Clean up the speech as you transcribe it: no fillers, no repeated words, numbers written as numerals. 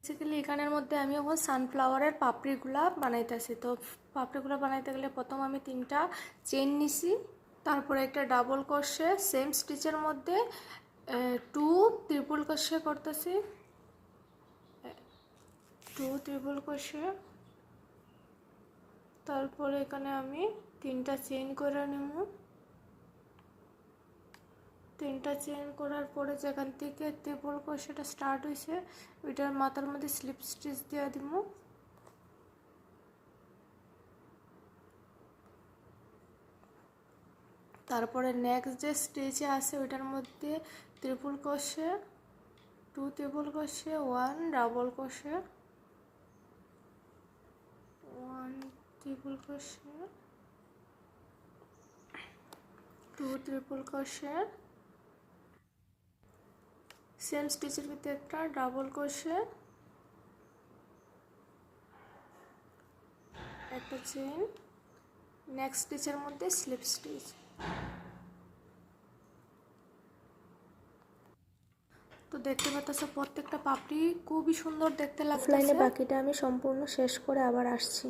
Basically এখানের মধ্যে আমি এখন সানফ্লাওয়ারের পাপড়িগুলা বানাইতেছি। তো পাপড়িগুলো বানাইতে গেলে প্রথম আমি 3টা চেইন নিছি, তারপরে একটা ডাবল ক্রোশে সেম স্টিচের মধ্যে 2 ট্রিপল ক্রোশে করতেছি, 2 ট্রিপল ক্রোশে। তারপরে এখানে আমি 3টা চেইন করে নেব। 3টা চেইন করার পরে যেখান থেকে ট্রিপল ক্রোশেটা স্টার্ট হয়েছে ওইটার মাথার মধ্যে স্লিপ স্টিচ দিয়ে দিব। তারপরে নেক্সট যে স্টিচে আছে ওইটার মধ্যে triple crochet, 2 triple crochet, 1 double crochet, 1 triple crochet, 2 triple crochet, same স্টিচের ভিতরে একটা ডাবল ক্রোশে, একটা চেইন, নেক্সট স্টিচের মধ্যে স্লিপ স্টিচ। তো দেখতে পাচ্ছ প্রত্যেকটা পাপড়ি খুবই সুন্দর দেখতে লাগছে। অফলাইনে বাকিটা আমি সম্পূর্ণ শেষ করে আবার আসছি।